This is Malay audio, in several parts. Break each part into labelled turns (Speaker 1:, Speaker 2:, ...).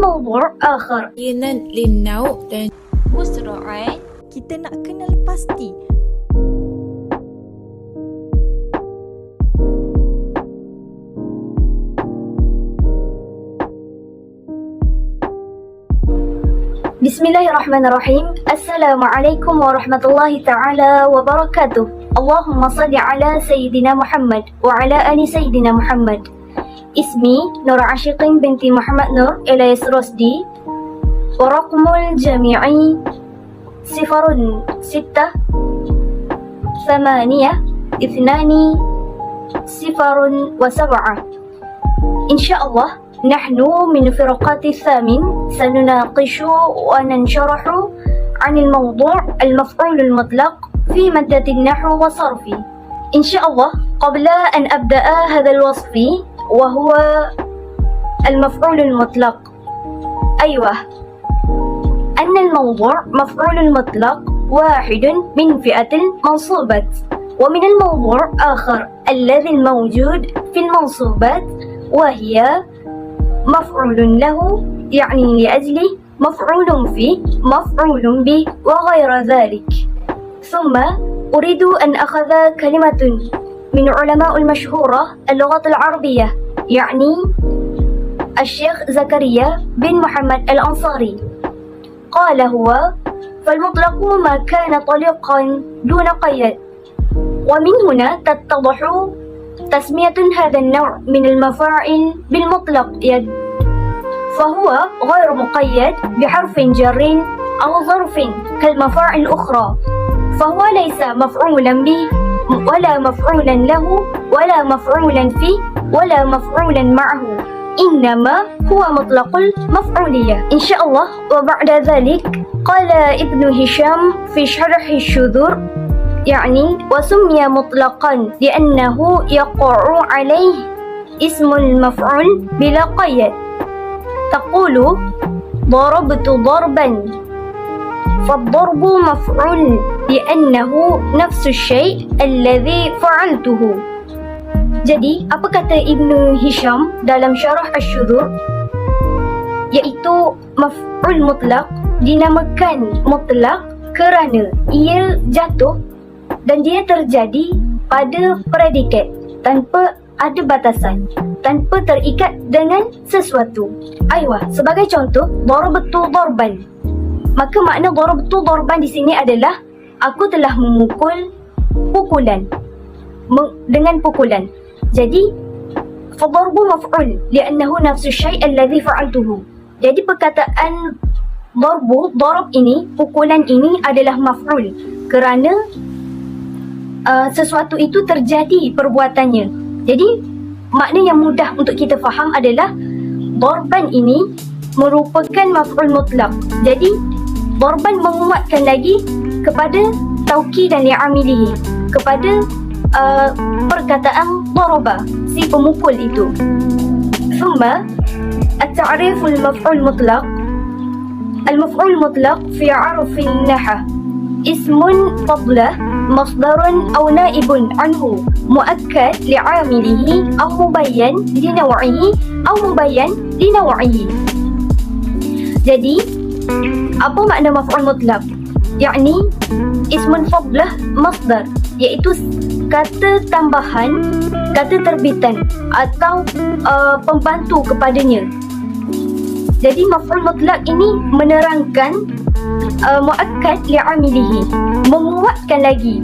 Speaker 1: موضوع آخر.
Speaker 2: للنوع dan
Speaker 3: وسرعة
Speaker 4: Kita nak kenal pasti.
Speaker 1: Bismillahirrahmanirrahim. Assalamualaikum warahmatullahi ta'ala wabarakatuh. Allahumma salli ala Sayyidina Muhammad wa ala ali Sayyidina Muhammad. Ismi Nur Ashiqin binti Muhammad Nur Elias Rosdi. Wa raqmul jami'i 06-8-2-0-7. InsyaAllah نحن من فرقات الثامن سنناقش وننشرح عن الموضوع المفعول المطلق في مادة النحو والصرف. إن شاء الله قبل أن أبدأ هذا الوصف وهو المفعول المطلق، أيوة، أن الموضوع مفعول المطلق واحد من فئة المنصوبات، ومن الموضوع آخر الذي الموجود في المنصوبات وهي مفعول له يعني لأجله، مفعول فيه، مفعول به وغير ذلك. ثم أريد أن أخذ كلمة من علماء المشهورة اللغة العربية، يعني الشيخ زكريا بن محمد الأنصاري. قال هو: فالمطلق ما كان طليقا دون قيد. ومن هنا تتضح تسمية هذا النوع من المفاعل بالمطلق يد، فهو غير مقيد بحرف جر أو ظرف كالمفاعل الأخرى، فهو ليس مفعولا به ولا مفعولا له ولا مفعولا فيه ولا مفعولا معه، إنما هو مطلق المفعولية إن شاء الله. وبعد ذلك قال ابن هشام في شرح الشذور يعني: وسمي مطلقا لأنه يقع عليه اسم المفعول بلا قيد. تقول: ضربت ضربا، فالضرب مفعول لأنه نفس الشيء الذي فعلته. Jadi, apa kata Ibn Hisham dalam syarah Asy-Syudhur? Iaitu maf'ul mutlaq dinamakan mutlaq kerana ia jatuh dan dia terjadi pada predikat tanpa ada batasan, tanpa terikat dengan sesuatu. Aywa, sebagai contoh, darabtu darban. Maka makna darabtu darban di sini adalah aku telah memukul pukulan, dengan pukulan. Jadi fadarbu maf'ul li'annahu nafsu syai' alladhi fa'altuhu. Jadi perkataan darab ini, pukulan ini adalah maf'ul kerana sesuatu itu terjadi perbuatannya. Jadi makna yang mudah untuk kita faham adalah darban ini merupakan maf'ul mutlaq. Jadi darban menguatkan lagi kepada taukid dan li'amilihi, kepada perkataan daraba, si pemukul itu. Thumma at-ta'rif al-maf'ul mutlaq. Al-maf'ul mutlaq fi 'arf an-nahw ismun fadlah masdarun aw naibun anhu muakkad li'amilihi aw mubayyan li naw'ihi aw mubayyan li naw'ihi. Jadi apa makna maf'ul mutlaq? Yakni ismun fadlah masdar, iaitu kata tambahan, kata terbitan atau pembantu kepadanya. Jadi maf'ul mutlaq ini menerangkan muakkad li'amilihi, menguatkan lagi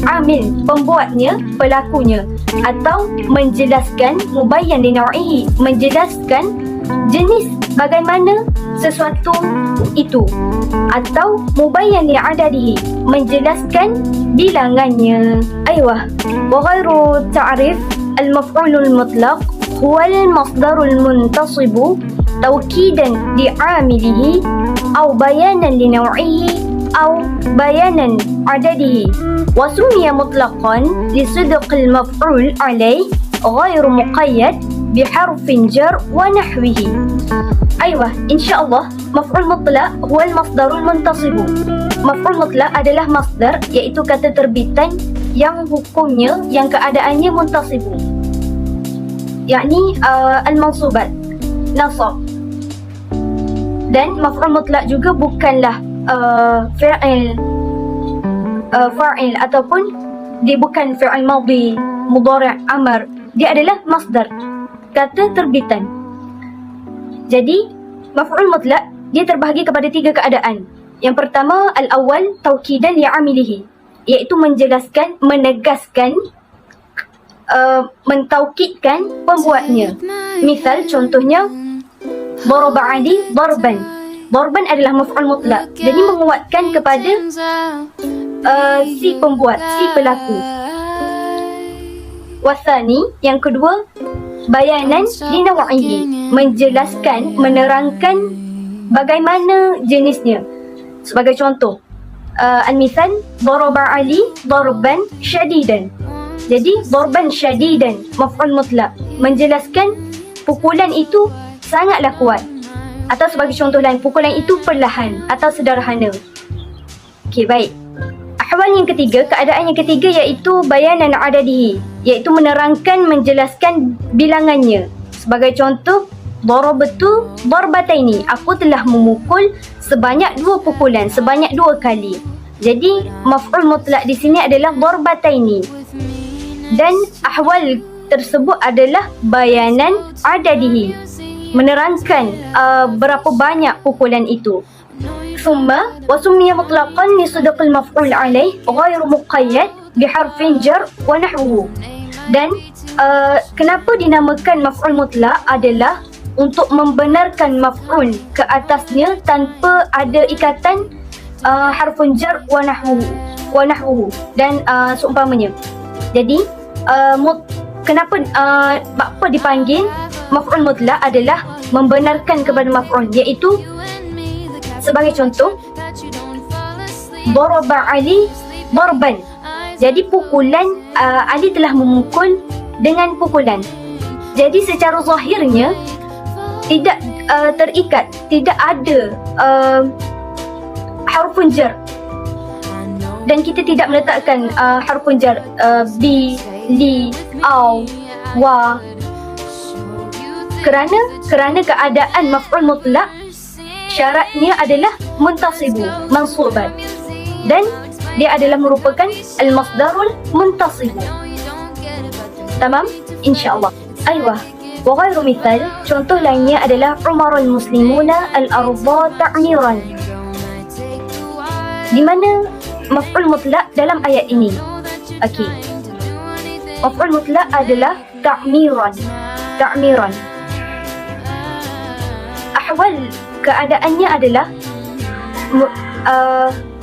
Speaker 1: amil, pembuatnya, pelakunya, atau menjelaskan mubayyan li naw'ihi, menjelaskan jenis bagaimana sesuatu itu, atau mubayyan li adadihi, menjelaskan bilangannya. Aywa, wa ghairu ta'rif al-maf'ulul mutlaq huwa al-masdarul muntasibu tawkidan li'amilihi aw bayanan li naw'ihi aw bayanan adadihi, wa sumiya mutlaqan li sidqil maf'ul alayh ghairu muqayyad biharfin jar wa nahwihi. Aywa, insyaallah maf'ul mutlaq huwa al-masdarul muntasibu. Maf'ul mutlaq adalah masdar, iaitu kata terbitan yang hukumnya, yang keadaannya muntasibu, yakni al-mansubat, nasab. Dan maf'ul mutlak juga bukanlah fa'il ataupun dia bukan fi'il madhi, mudhari', amr. Dia adalah masdar, kata terbitan. Jadi maf'ul mutlak dia terbahagi kepada 3 keadaan. Yang pertama, al-awwal taukidan li'amilihi, iaitu menjelaskan, menegaskan, mentaukidkan pembuatnya. Misal contohnya, daraba Ali darban. Darban adalah maf'ul mutlak, jadi menguatkan kepada si pembuat, si pelaku. Wasani, yang kedua, bayanan linawaihi, menjelaskan, menerangkan bagaimana jenisnya. Sebagai contoh, al-misal, daraba Ali darban syadidan. Jadi darban syadidan maf'ul mutlak, menjelaskan pukulan itu sangatlah kuat. Atau sebagai contoh lain, pukulan itu perlahan atau sederhana. Okey, baik. Ahwal yang ketiga, keadaan yang ketiga iaitu bayanan adadihi, iaitu menerangkan, menjelaskan bilangannya. Sebagai contoh, darabtu darbataini, aku telah memukul sebanyak 2 pukulan, sebanyak 2 kali. Jadi maf'ul mutlak di sini adalah darbataini. Dan ahwal tersebut adalah bayanan adadihi, menerangkan berapa banyak pukulan itu. Thumma wasummiya mutlaqan li sidqil maf'ul alaih ghairu muqayyad biharfin jar wa nahwuhu. Dan kenapa dinamakan maf'ul mutlaq adalah untuk membenarkan maf'ul ke atasnya tanpa ada ikatan harfun jar wa nahwuhu dan seumpamanya. Jadi kenapa apa dipanggil maf'ul mutlaq adalah membenarkan kepada maf'ul, iaitu sebagai contoh, daraba Ali darban. Jadi pukulan, Ali telah memukul dengan pukulan. Jadi secara zahirnya tidak terikat, tidak ada harfun jar. Dan kita tidak meletakkan harfun jar bi, li, au, wa. Kerana keadaan maf'ul mutlak syaratnya adalah muntasibu, mansubat, dan dia adalah merupakan al-masdarul muntasibu. Tamam? InsyaAllah. Aywa. Wa ghairu mithal, contoh lainnya adalah umarul muslimuna al-arda ta'miran, di mana maf'ul mutlak dalam ayat ini. Okey. Maf'ul mutlak adalah ta'miran. Ahwal keadaannya adalah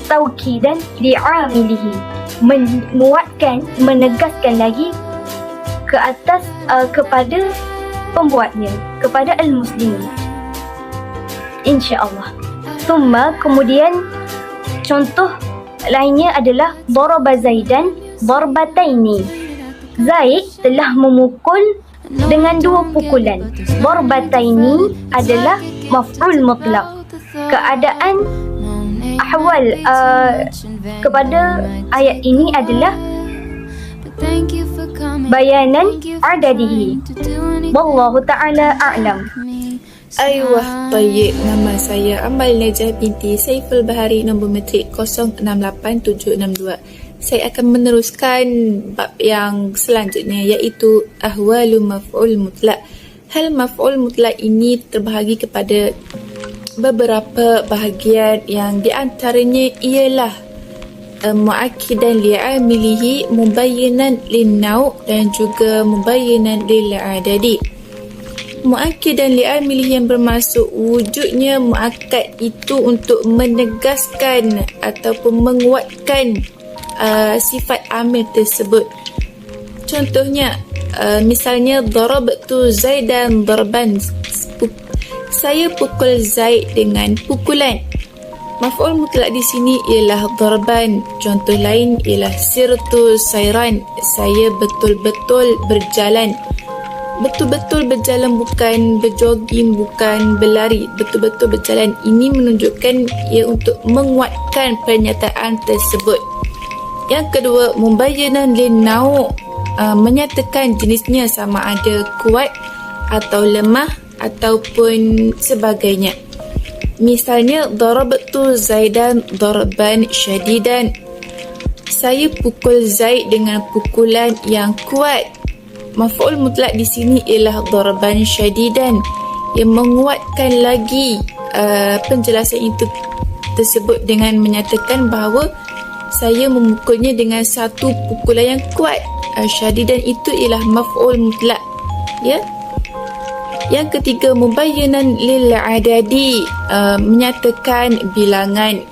Speaker 1: taukidan li'amilihi, menguatkan, menegaskan lagi ke atas kepada pembuatnya, kepada al-muslimin. InsyaAllah. Thumma, kemudian contoh lainnya adalah daraba Zaidan darbataini. Zaid telah memukul dengan 2 pukulan. Darbataini adalah maf'ul mutlaq. Keadaan ahwal kepada ayat ini adalah bayanan adadihi. Wallahu ta'ala a'lam.
Speaker 2: Ayuh, baik. Nama saya Amal Najah binti Saiful Bahari, nombor matrik 068762. Saya akan meneruskan bab yang selanjutnya, iaitu ahwalu maf'ul mutlak. Hal maf'ul mutlak ini terbahagi kepada beberapa bahagian yang di antaranya ialah mu'akkidan li'amilihi, mubayyinan linnau' dan juga mubayyinan lil'adadi. Mu'akkidan li'amilihi yang bermaksud wujudnya mu'akkad itu untuk menegaskan ataupun menguatkan sifat amil tersebut. Contohnya, misalnya darabtu Zaidan darban, saya pukul Zaid dengan pukulan. Maf'ul mutlak di sini ialah darban. Contoh lain ialah sirtu sairan, saya betul-betul berjalan. Betul-betul berjalan, bukan berjoging, bukan berlari, betul-betul berjalan. Ini menunjukkan ia untuk menguatkan pernyataan tersebut. Yang kedua, mubayyanan linnau', menyatakan jenisnya sama ada kuat atau lemah ataupun sebagainya. Misalnya, darabtu Zaidan darban syadidan. Saya pukul Zaid dengan pukulan yang kuat. Maf'ul mutlak di sini ialah darban syadidan, yang menguatkan lagi penjelasan itu tersebut dengan menyatakan bahawa saya memukulnya dengan satu pukulan yang kuat. Syadidan itu ialah maf'ul mutlak, ya. Yang ketiga, mubayyanan lil adadi, menyatakan bilangan.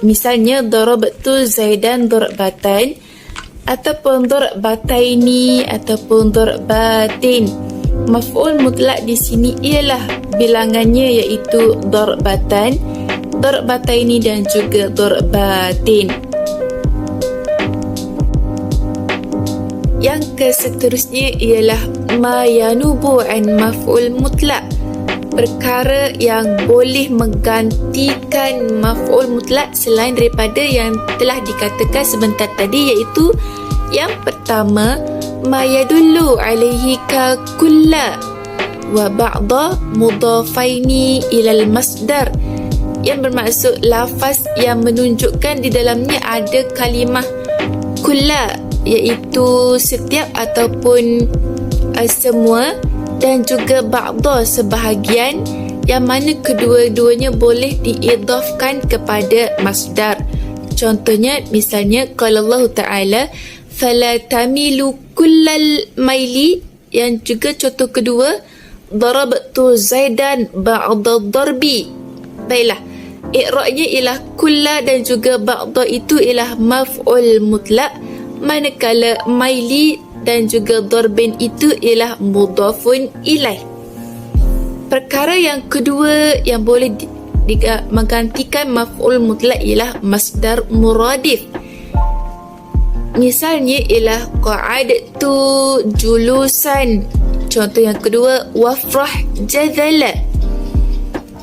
Speaker 2: Misalnya, darabtu Zaidan darbatan, ataupun darbataini, ataupun darbatin. Maf'ul mutlak di sini ialah bilangannya, iaitu darbatan, darbataini dan juga darbatin. Yang seterusnya ialah ma yanubu an maf'ul mutlak, perkara yang boleh menggantikan maf'ul mutlak selain daripada yang telah dikatakan sebentar tadi, iaitu yang pertama, ma yadullu alaihi ka kulla wa ba'da mudafaini ilal masdar, yang bermaksud lafaz yang menunjukkan di dalamnya ada kalimah kulla, iaitu setiap ataupun semua, dan juga ba'da sebahagian, yang mana kedua-duanya boleh diidhafkan kepada masdar. Contohnya, misalnya qala Allah Ta'ala fala tamilu kullal maili, yang juga contoh kedua darabtu Zaidan ba'da darbi. Baiklah, i'rabnya ialah kulla dan juga ba'da itu ialah maf'ul mutlak, manakala maili dan juga darbin itu ialah mudhafun ilaih. Perkara yang kedua yang boleh menggantikan maf'ul mutlak ialah masdar muradif. Misalnya ialah qa'adtu julusan. Contoh yang kedua, wafrah jadala.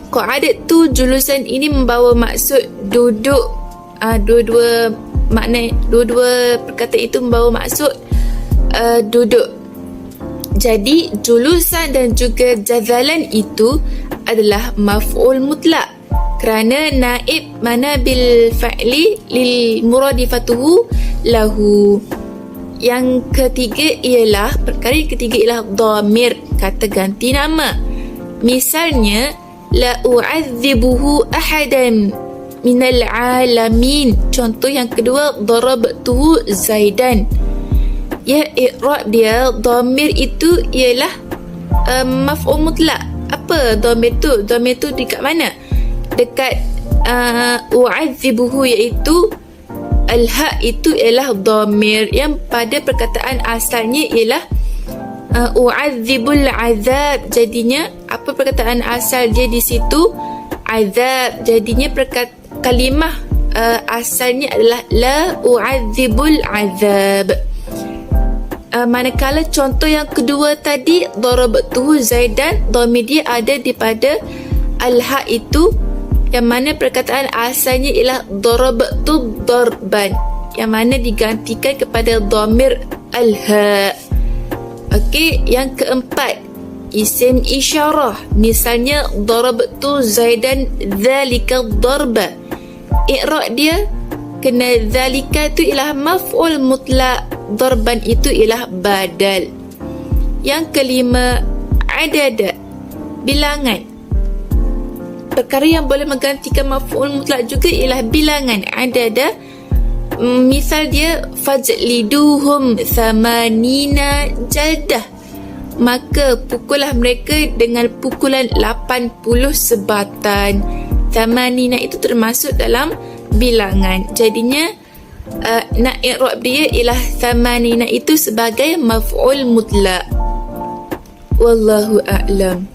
Speaker 2: Qa'adtu julusan ini membawa maksud duduk. Dua-dua perkataan itu membawa maksud duduk. Jadi julusan dan juga jazalan itu adalah maf'ul mutlak, kerana naib mana bil fa'li lil muradifatuhu lahu. Yang ketiga ialah, perkara yang ketiga ialah dhamir, kata ganti nama. Misalnya, la u'adzibuhu ahadan minal alamin. Contoh yang kedua, darabtuhu Zaidan. Ya, i'rab dia dhamir itu ialah maf'ul mutlak. Apa dhamir tu? Dhamir tu dekat mana? Dekat u'adzibuhu, iaitu al-ha itu ialah dhamir yang pada perkataan asalnya ialah u'adzibul azab. Jadinya apa perkataan asal dia di situ? Azab. Jadinya kalimah asalnya adalah la u'adzibul azab. Manakala contoh yang kedua tadi, darabtuhu Zaidan, dhamir dia ada daripada al-ha itu, yang mana perkataan asalnya ialah darabtu darban, yang mana digantikan kepada dhamir al-ha. Okey, yang keempat, isim isyarah. Misalnya, darabtu Zaidan dzalika darba. I'rab dia kena dzalika itu ialah maf'ul mutlak, darban itu ialah badal. Yang kelima, adada, bilangan. Perkara yang boleh menggantikan maf'ul mutlak juga ialah bilangan, adada. Misal dia, fajliduhum thamanina jaldah, maka pukullah mereka dengan pukulan 80 sebatan. Thamanina itu termasuk dalam bilangan. Jadinya nak i'rab dia ialah thamanina itu sebagai maf'ul mutlak. Wallahu a'lam.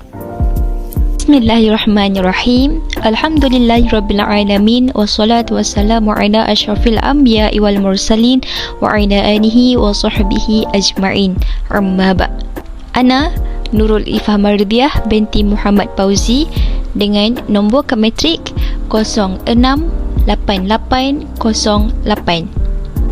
Speaker 4: Bismillahirrahmanirrahim. Alhamdulillahirabbil alamin, wassalatu wassalamu ala asyrafil anbiya'i wal mursalin wa ala alihi wa sahbihi ajma'in. Amma ba'. Ana Nurul Ifah Mardiah binti Muhammad Fauzi dengan nombor kemetrik 068808.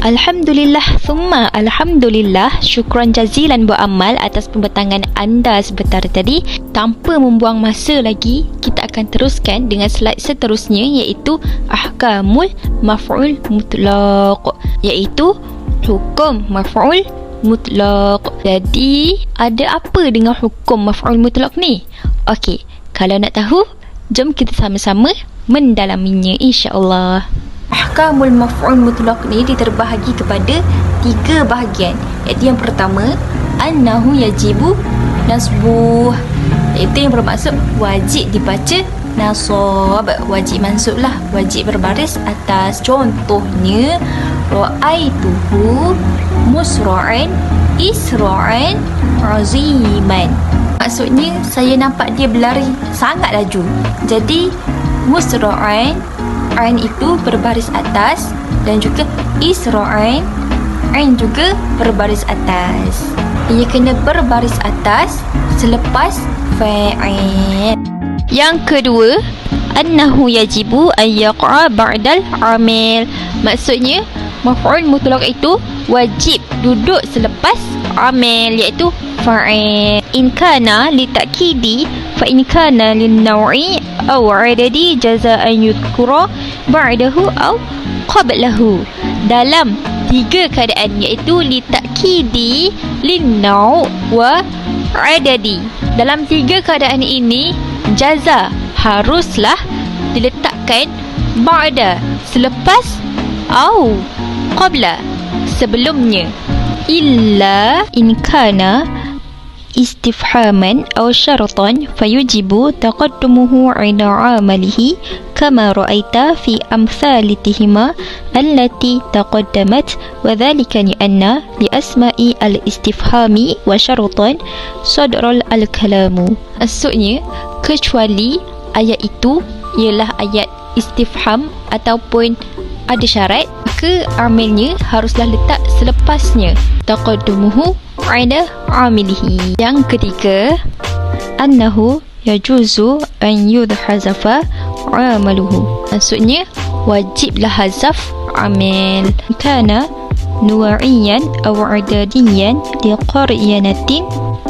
Speaker 4: Alhamdulillah thumma alhamdulillah, syukran jazilan Bu Amal atas pembentangan anda sebentar tadi. Tanpa membuang masa lagi, kita akan teruskan dengan slide seterusnya, iaitu ahkamul maf'ul mutlaq, iaitu hukum maf'ul mutlaq. Jadi ada apa dengan hukum maf'ul mutlaq ni? Okey, kalau nak tahu, jom kita sama-sama mendalaminya insya-Allah. Ahkamul maf'ul mutlaq ni diterbahagi kepada 3 bahagian, iaitu yang pertama, annahu yajibu nasbuh, iaitu yang bermaksud wajib dibaca nasab, wajib mansub lah, wajib berbaris atas. Contohnya, ra'aituhu musra'an isra'an aziman, maksudnya saya nampak dia berlari sangat laju. Jadi musra'an, ain itu berbaris atas, dan juga isra'an, ain juga berbaris atas. Ia kena berbaris atas selepas fa'il. Yang kedua, annahu yajibu an yaqa ba'dal amil, maksudnya maf'ul mutlaq itu wajib duduk selepas amil, iaitu fa'il. In kana li ta'kidi fa in kana lin naw'i aw adadi jaza'an yudhkura ba'dahu aw qablahu. Dalam 3 keadaan, iaitu li ta'kidi, lin naw' wa adadi. Dalam 3 keadaan ini, jaza haruslah diletakkan ba'da selepas, au qabla sebelumnya. Illa in kana istifhaman aw syaratan fayujibu taqaddumuhu 'ala 'amalihi kama ra'aita fi amthalitihima allati taqaddamat, wa dhalika li anna li asma'i al-istifhami wa syaratan sadral al-kalamu. Maksudnya, kecuali ayat itu ialah ayat istifham ataupun ada syarat, maka amilnya haruslah letak selepasnya, taqaddumuhu 'ala 'amilihi. Yang ketiga, annahu yajuzu an yudhazafa 'amaluhu, maksudnya wajiblah hazaf amil kana nuwa'iyan aw adadiyan liqaryanatin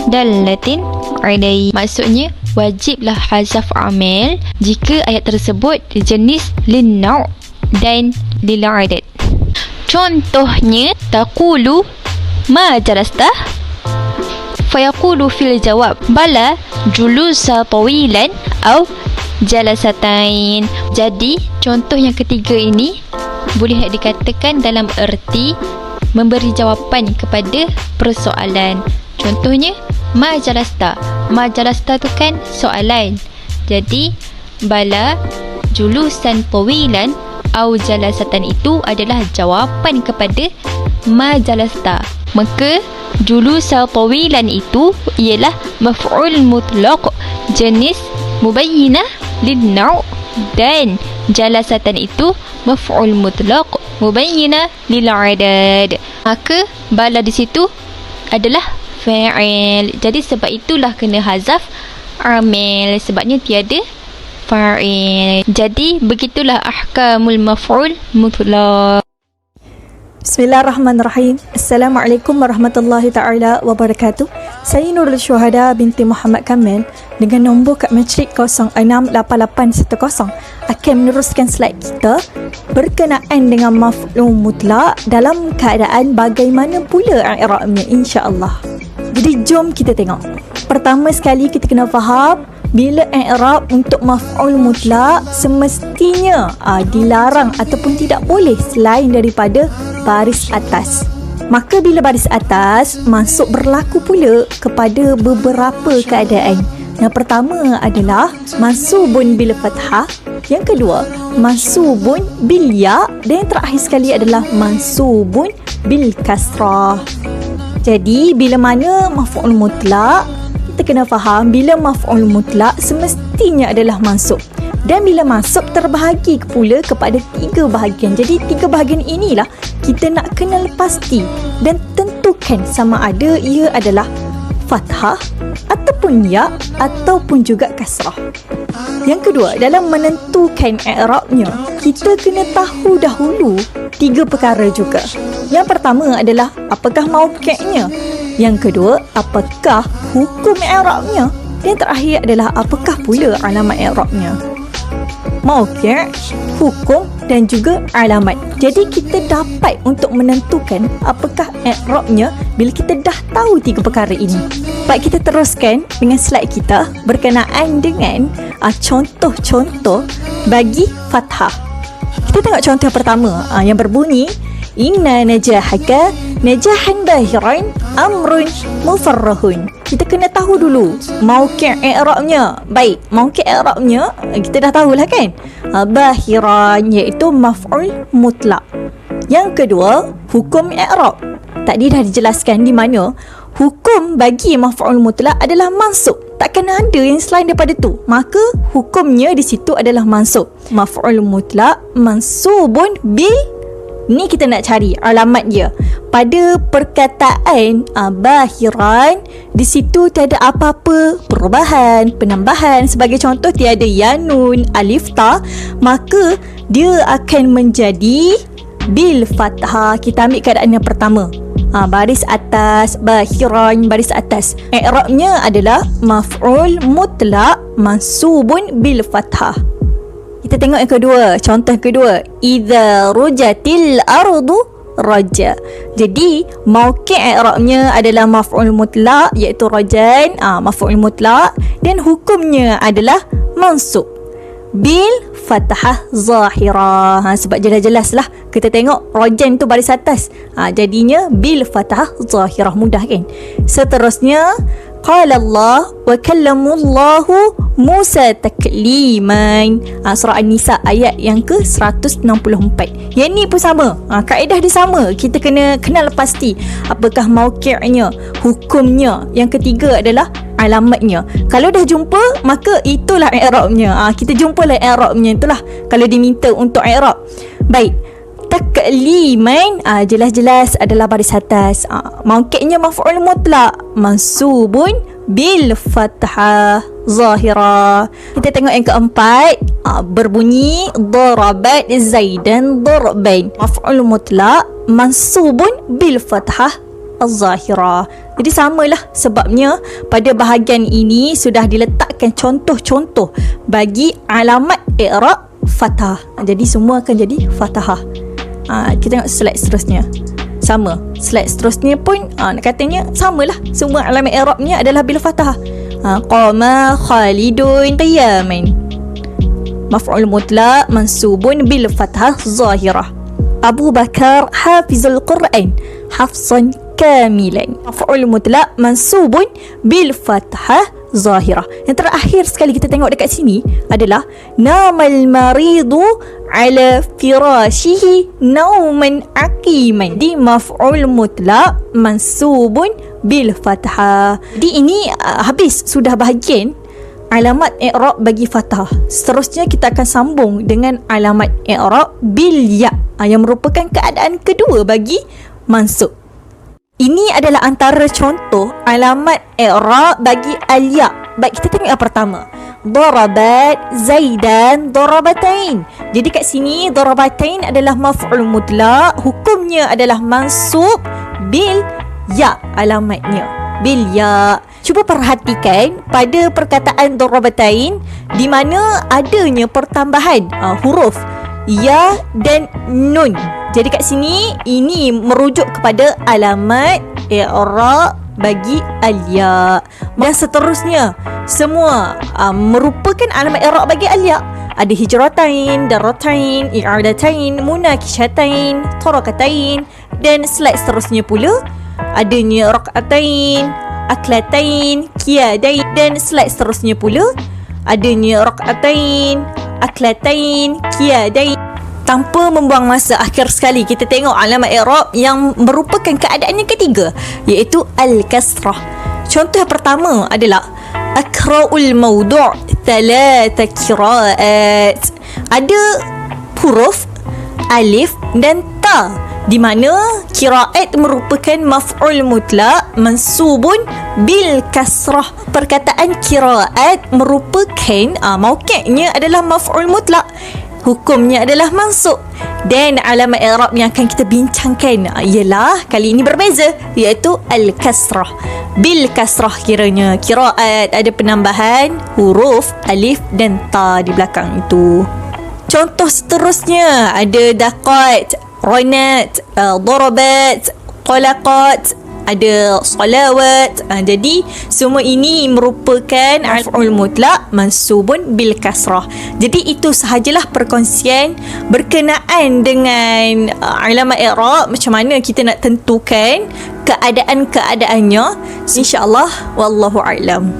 Speaker 4: dallatin 'alaihi, maksudnya wajiblah hazaf amil jika ayat tersebut jenis lin naw' dan lil adad. Contohnya, taqulu ma jalasta fayaqulu fil jawab bala julusa tawilan aw jalasatain. Jadi contoh yang ketiga ini boleh dikatakan dalam erti memberi jawapan kepada persoalan. Contohnya, ma jalasta, ma jalasta tu kan soalan. Jadi bala julusan tawilan au jalasatan itu adalah jawapan kepada ma jalasta. Maka julusa tawilan itu ialah maf'ul mutlaq jenis mubayyinah lin naw', dan jalasatan itu maf'ul mutlaq mubayyinah lil adad. Maka bala di situ adalah fa'il. Jadi sebab itulah kena hazaf amil, sebabnya tiada fa'il. Jadi begitulah ahkamul maf'ul mutlaq.
Speaker 3: Bismillahirrahmanirrahim. Assalamualaikum warahmatullahi ta'ala wabarakatuh. Saya Nurul Syuhada binti Muhammad Kamil dengan nombor kad matrik 068810 akan meneruskan slide kita berkenaan dengan maf'ul mutlaq dalam keadaan bagaimana pula i'rabnya, insya-Allah. Jadi jom kita tengok. Pertama sekali kita kena faham bila i'rab untuk maf'ul mutlaq semestinya dilarang ataupun tidak boleh selain daripada baris atas. Maka bila baris atas masuk berlaku pula kepada beberapa keadaan. Yang pertama adalah mansubun bil fathah, yang kedua mansubun bil ya, dan yang terakhir sekali adalah mansubun bil kasrah. Jadi bila mana maf'ul mutlaq, kita kena faham bila maf'ul mutlaq semestinya adalah mansub. Dan bila mansub terbahagi pula kepada 3 bahagian. Jadi 3 bahagian inilah kita nak kenal pasti dan tentukan sama ada ia adalah fathah ataupun ya ataupun juga kasrah. Yang kedua, dalam menentukan i'rabnya, kita kena tahu dahulu 3 perkara juga. Yang pertama adalah apakah mauqi'nya. Yang kedua, apakah hukum i'rabnya. Dan terakhir adalah apakah pula alamat i'rabnya. Mauqi', hukum dan juga alamat. Jadi kita dapat untuk menentukan apakah i'rabnya bila kita dah tahu 3 perkara ini. Baik, kita teruskan dengan slide kita berkenaan dengan contoh-contoh bagi fathah. Kita tengok contoh pertama yang berbunyi inna najahaka najahan bahiran amrun mufarrahun. Kita kena tahu dulu mauqi' i'rabnya. Baik, mauqi' i'rabnya kita dah tahulah kan. Bahiran iaitu maf'ul mutlak. Yang kedua, hukum i'rab. Tadi dah dijelaskan di mana hukum bagi maf'ul mutlak adalah mansub. Takkan ada yang selain daripada tu. Maka hukumnya di situ adalah mansub. Maf'ul mutlak mansubun bil. Ni kita nak cari alamat dia. Pada perkataan bahiran, di situ tiada apa-apa perubahan, penambahan. Sebagai contoh, tiada ya, nun, alif, ta. Maka dia akan menjadi bil fathah. Kita ambil keadaan yang pertama. Baris atas, bahiran, baris atas. I'rabnya adalah maf'ul mutlak mansubun bil fathah. Kita tengok yang kedua, contoh kedua. Idza rujatil ardu raja. Jadi mauqi' i'rabnya adalah maf'ul mutlak iaitu rajan, maf'ul mutlak, dan hukumnya adalah mansub bil fathah zahirah. Sebab jelas-jelas lah kita tengok rajan tu baris atas. Jadinya bil fathah zahirah. Mudah kan? Seterusnya, qala Allah wa kallamullahu Musa takliman. Surah An-Nisa ayat yang ke-164. Yang ni pun sama. Kaedah dia sama. Kita kena kenal pasti apakah mauqi'nya, hukumnya. Yang ketiga adalah alamatnya. Kalau dah jumpa, maka itulah i'rabnya. Kita jumpalah i'rabnya. Itulah kalau diminta untuk i'rab. Baik, takliman jelas-jelas adalah baris atas. Mauqi'nya maf'ul mutlak mansubun bil fathah zahirah. Kita tengok yang keempat, berbunyi darabat zaidan darbain. Maf'ul mutlak mansubun bil fathah az-zahirah. Jadi samalah sebabnya pada bahagian ini sudah diletakkan contoh-contoh bagi alamat i'rab fathah. Jadi semua akan jadi fathah. Kita tengok slide seterusnya. Sama. Slide seterusnya pun katanya samalah. Semua alamat i'rabnya adalah bil fathah. Qama Khalidun qiyaman. Maf'ul mutlak mansubun bil fathah zahirah. Abu Bakar hafizul Quran hafzan kamilan. Maf'ul mutlak mansubun bil fathah zahirah. Yang terakhir sekali kita tengok dekat sini adalah namal maridu ala firashihi nauman aqiman. Di maf'ul mutlak mansubun bil fathah. Jadi ini habis sudah bahagian alamat i'rab bagi fathah. Seterusnya kita akan sambung dengan alamat i'rab bil ya, yang merupakan keadaan kedua bagi mansub. Ini adalah antara contoh alamat i'rab bagi al-ya. Baik, kita tengok yang pertama. Darabat Zaidan darabatain. Jadi kat sini darabatain adalah maf'ul mutlak, hukumnya adalah mansub bil ya, alamatnya bil ya. Cuba perhatikan pada perkataan darabatain di mana adanya pertambahan huruf ya dan nun. Jadi kat sini ini merujuk kepada alamat i'rab bagi al-ya. Dan seterusnya semua merupakan alamat i'rab bagi al-ya. Ada hijratain, daratain, i'adatain, munakishatain, tarakatain, dan slide seterusnya pula adanya rak'atain, aklatain, qiyadain, dan slide seterusnya pula adanya rak'atain, aklatain, qiyadain. Tanpa membuang masa, akhir sekali kita tengok alamat i'rab yang merupakan keadaan yang ketiga, iaitu al-kasrah. Contoh yang pertama adalah akra'ul mawdu' thalatha qira'at. Ada huruf alif dan ta di mana qiraat merupakan maf'ul mutlak mansubun bil kasrah. Perkataan qiraat merupakan mauqi'nya adalah maf'ul mutlak, hukumnya adalah mansub, dan alamat i'rab yang akan kita bincangkan ialah kali ini berbeza, iaitu al-kasrah. Bil kasrah kiranya qiraat ada penambahan huruf alif dan ta di belakang itu. Contoh seterusnya ada daqat, ranat, darabat, talaqat, ada salawat. Jadi semua ini merupakan maf'ul mutlak mansubun bil kasrah. Jadi itu sahajalah perkongsian berkenaan dengan alamat i'rab, macam mana kita nak tentukan keadaan-keadaannya. InsyaAllah, wallahu a'lam.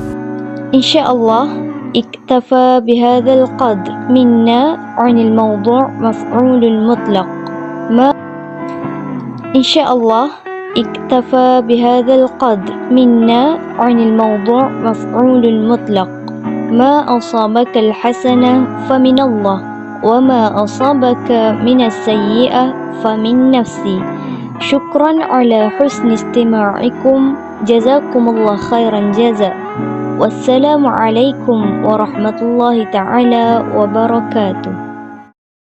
Speaker 4: InsyaAllah اكتفى بهذا القدر منا عن الموضوع مفعول مطلق. إن شاء الله اكتفى بهذا القدر منا عن الموضوع مفعول مطلق. ما أصابك الحسنة فمن الله وما أصابك من السيئة فمن نفسي. شكرا على حسن استماعكم. جزاكم الله خيرا جزاء. والسلام عليكم ورحمة الله تعالى وبركاته.